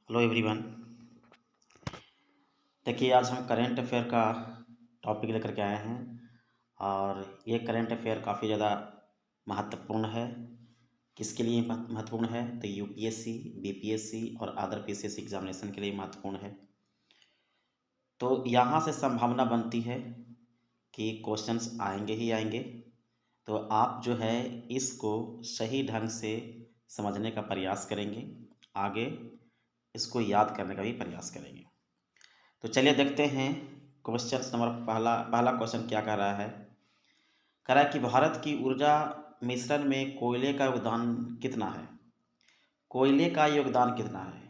Hello everyone. देखिए, आज हम करेंट अफेयर का टॉपिक लेकर के आए हैं और ये करेंट अफेयर काफ़ी ज़्यादा महत्वपूर्ण है। किसके लिए महत्वपूर्ण है? तो यूपीएससी, बीपीएससी और अदर पीसीएससी एग्जामिनेशन के लिए महत्वपूर्ण है। तो यहाँ से संभावना बनती है कि क्वेश्चंस आएंगे ही आएंगे। तो आप जो है इसको सही ढंग से समझने का प्रयास करेंगे, आगे इसको याद करने का भी प्रयास करेंगे। तो चलिए देखते हैं क्वेश्चन नंबर पहला पहला क्वेश्चन क्या कर रहा है। कह रहा है कि भारत की ऊर्जा मिश्रण में कोयले का योगदान कितना है। कोयले का योगदान कितना है?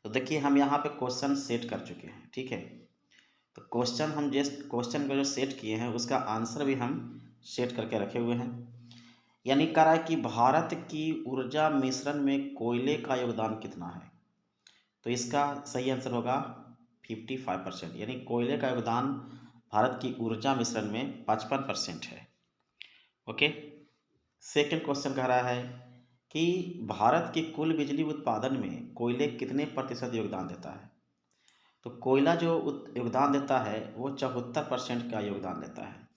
तो देखिए, हम यहाँ पे क्वेश्चन सेट कर चुके हैं, ठीक है। तो क्वेश्चन को जो सेट किए हैं उसका आंसर भी हम सेट करके रखे हुए हैं। यानी कह रहा है कि भारत की ऊर्जा मिश्रण में कोयले का योगदान कितना है। तो इसका सही आंसर होगा 55%। यानी कोयले का योगदान भारत की ऊर्जा मिश्रण में 55% है। ओके। सेकंड क्वेश्चन कह रहा है कि भारत की कुल बिजली उत्पादन में कोयले कितने प्रतिशत योगदान देता है। तो कोयला जो योगदान देता है वो 74% का योगदान देता है।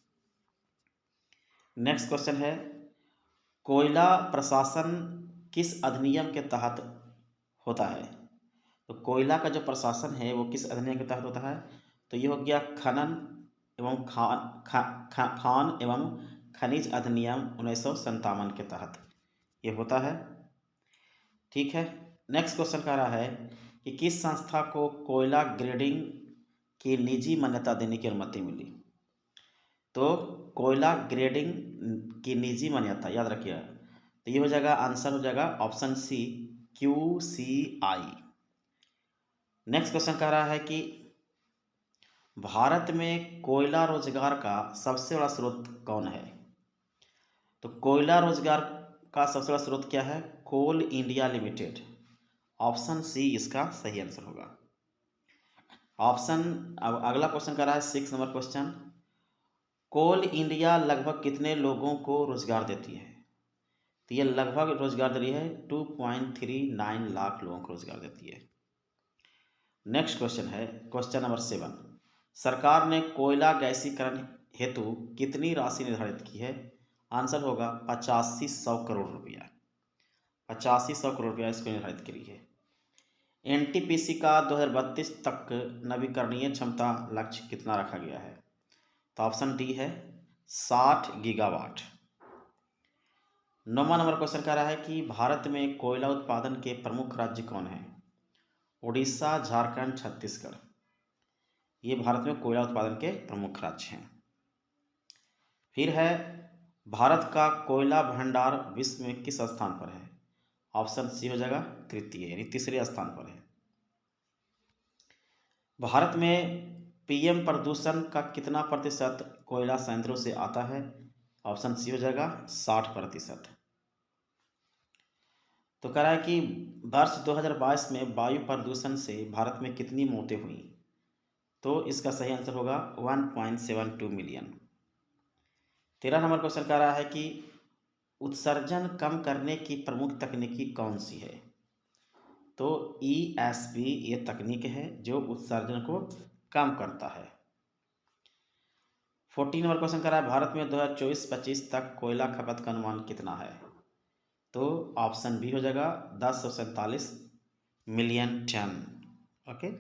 नेक्स्ट क्वेश्चन है, कोयला प्रशासन किस अधिनियम के तहत होता है। तो कोयला का जो प्रशासन है वो किस अधिनियम के तहत होता है। तो ये हो गया खनन एवं खान एवं खनिज अधिनियम 1957 के तहत ये होता है, ठीक है। नेक्स्ट क्वेश्चन कह रहा है कि किस संस्था को कोयला ग्रेडिंग की निजी मान्यता देने की अनुमति मिली। तो कोयला ग्रेडिंग की निजी मान्यता याद रखिएगा, तो ये हो जाएगा, आंसर हो जाएगा option C, QCI। Next question कह रहा है कि भारत में कोयला रोजगार का सबसे बड़ा स्रोत कौन है। तो कोयला रोजगार का सबसे बड़ा स्रोत क्या है? कोल इंडिया लिमिटेड। ऑप्शन सी इसका सही आंसर होगा। अब अगला क्वेश्चन कर रहा है 6 नंबर क्वेश्चन, कोल इंडिया लगभग कितने लोगों को रोजगार देती है। तो ये लगभग रोजगार दे रही है 2.39 लाख लोगों को रोजगार देती है। नेक्स्ट क्वेश्चन है क्वेश्चन नंबर 7, सरकार ने कोयला गैसीकरण हेतु कितनी राशि निर्धारित की है। आंसर होगा 8500 करोड़ रुपया। 8500 करोड़ रुपया इसको निर्धारित करी है। एनटीपीसी का 2032 तक नवीकरणीय क्षमता लक्ष्य कितना रखा गया है। तो ऑप्शन डी है 60 गीगावाट। 9वां नंबर क्वेश्चन कह रहा है कि भारत में कोयला उत्पादन के प्रमुख राज्य कौन है। उड़ीसा, झारखंड, छत्तीसगढ़, ये भारत में कोयला उत्पादन के प्रमुख राज्य हैं। फिर है, भारत का कोयला भंडार विश्व में किस स्थान पर है। ऑप्शन सी हो जाएगा तृतीय, यानी तीसरे स्थान पर है। भारत में पीएम प्रदूषण का कितना प्रतिशत कोयला संयंत्रों से आता है। ऑप्शन सी हो जाएगा 60%। तो कह रहा है कि वर्ष 2022 में वायु प्रदूषण से भारत में कितनी मौतें हुई। तो इसका सही आंसर होगा 1.72 मिलियन। 13 नंबर क्वेश्चन कह रहा है कि उत्सर्जन कम करने की प्रमुख तकनीकी कौन सी है। तो ESP ये तकनीक है जो उत्सर्जन को कम करता है। 14 नंबर क्वेश्चन कर रहा है, भारत में 2024-25 तक कोयला खपत का अनुमान कितना है। तो ऑप्शन बी हो जाएगा 1047 मिलियन टन। ओके।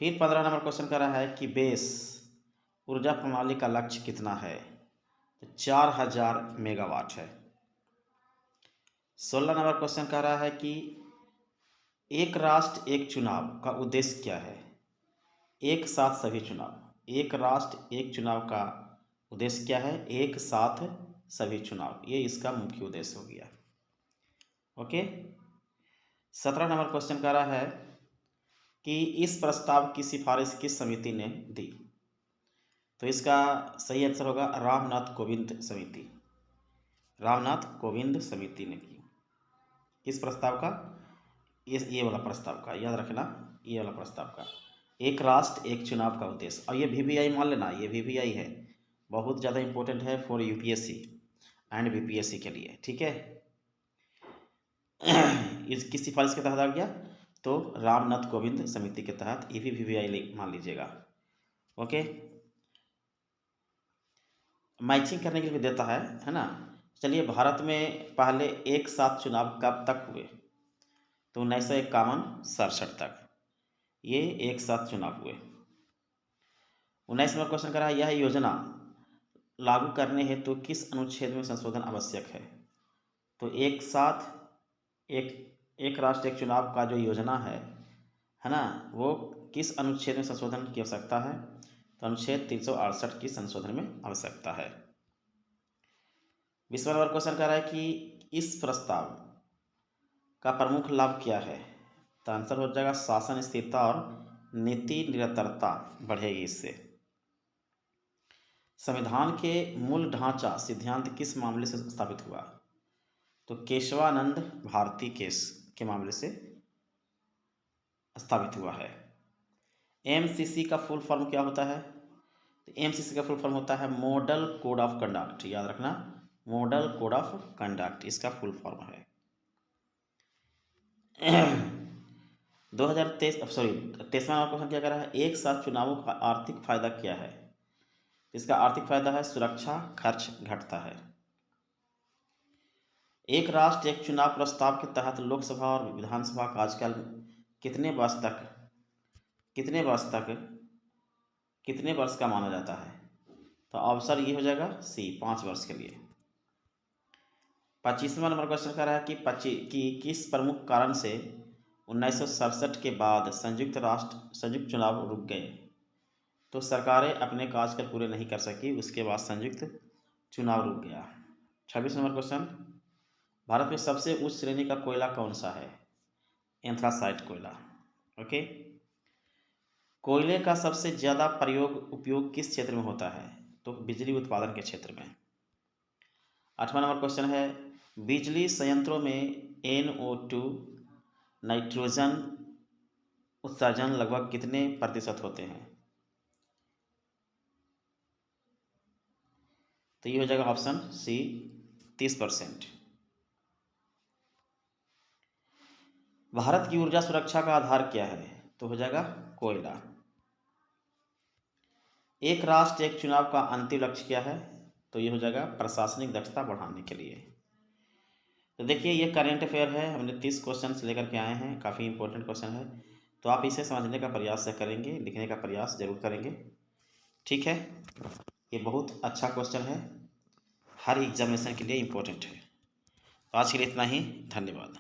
फिर 15 नंबर क्वेश्चन कर रहा है कि बेस ऊर्जा प्रणाली का लक्ष्य कितना है। तो 4000 मेगावाट है। 16 नंबर क्वेश्चन कह रहा है कि एक राष्ट्र एक चुनाव का उद्देश्य क्या है। एक साथ सभी चुनाव, एक राष्ट्र एक चुनाव का उद्देश्य क्या है। एक साथ सभी चुनाव, ये इसका मुख्य उद्देश्य हो गया। ओके। 17 नंबर क्वेश्चन कह रहा है कि इस प्रस्ताव की सिफारिश किस समिति ने दी। तो इसका सही आंसर होगा रामनाथ कोविंद समिति। रामनाथ कोविंद समिति ने की। किस प्रस्ताव का? ये वाला प्रस्ताव का, याद रखना, ये वाला प्रस्ताव का, एक राष्ट्र एक चुनाव का उद्देश्य। और ये VVI मान लेना, ये VVI है, बहुत ज़्यादा इंपॉर्टेंट है फॉर यूपीएससी एंड बीपीएससी के लिए, ठीक है। इस किस सिफारिश के तहत आ गया? तो रामनाथ कोविंद समिति के तहत EVVVI मान लीजिएगा। ओके, मैचिंग करने के लिए देता है ना। चलिए, भारत में पहले एक साथ चुनाव कब तक हुए? तो 1951-67 तक ये एक साथ चुनाव हुए। 19 नंबर क्वेश्चन करा, यह योजना लागू करने हेतु तो किस अनुच्छेद में संशोधन आवश्यक है? तो एक साथ एक राष्ट्र एक चुनाव का जो योजना है ना, वो किस अनुच्छेद में संशोधन की आवश्यकता है? तो अनुच्छेद 368 की संशोधन में आवश्यकता है। 20वां नंबर क्वेश्चन कह रहा है कि इस प्रस्ताव का प्रमुख लाभ क्या है? तो आंसर हो जाएगा शासन स्थिरता और नीति निरंतरता बढ़ेगी इससे। संविधान के मूल ढांचा सिद्धांत किस मामले से स्थापित हुआ? तो केशवानंद भारती केस के मामले से स्थापित हुआ है। MCC का फुल फॉर्म क्या होता है? तो MCC का फुल फॉर्म होता है मॉडल कोड ऑफ कंडक्ट। याद रखना, मॉडल कोड ऑफ कंडक्ट इसका फुल फॉर्म है। 23वां क्वेश्चन क्या कर रहा है, एक साथ चुनावों का आर्थिक फायदा क्या है? इसका आर्थिक फायदा है सुरक्षा खर्च घटता है। एक राष्ट्र एक चुनाव प्रस्ताव के तहत लोकसभा और विधानसभा का आजकल कितने वर्ष का माना जाता है? तो ऑप्शन ये हो जाएगा C, 5 वर्ष के लिए। 25वां नंबर क्वेश्चन कह रहा है कि किस प्रमुख कारण से 1967 के बाद संयुक्त चुनाव रुक गए? तो सरकारें अपने कार्यकाल पूरे नहीं कर सकी, उसके बाद संयुक्त चुनाव रुक गया। 26 नंबर क्वेश्चन, भारत में सबसे उच्च श्रेणी का कोयला कौन सा है? एंथ्रासाइट कोयला। ओके, कोयले का सबसे ज़्यादा उपयोग किस क्षेत्र में होता है? तो बिजली उत्पादन के क्षेत्र में। 8वां नंबर क्वेश्चन है, बिजली संयंत्रों में NO2 नाइट्रोजन उत्सर्जन लगभग कितने प्रतिशत होते हैं? तो ये हो जाएगा ऑप्शन C, 30%। भारत की ऊर्जा सुरक्षा का आधार क्या है? तो हो जाएगा कोयला। एक राष्ट्र एक चुनाव का अंतिम लक्ष्य क्या है? तो ये हो जाएगा प्रशासनिक दक्षता बढ़ाने के लिए। तो देखिए, ये करेंट अफेयर है, हमने 30 क्वेश्चन लेकर के आए हैं, काफ़ी इंपॉर्टेंट क्वेश्चन है। तो आप इसे समझने का प्रयास करेंगे, लिखने का प्रयास जरूर करेंगे, ठीक है। ये बहुत अच्छा क्वेश्चन है, हर एग्जामिनेशन के लिए इम्पोर्टेंट है। तो आज के लिए इतना ही, धन्यवाद।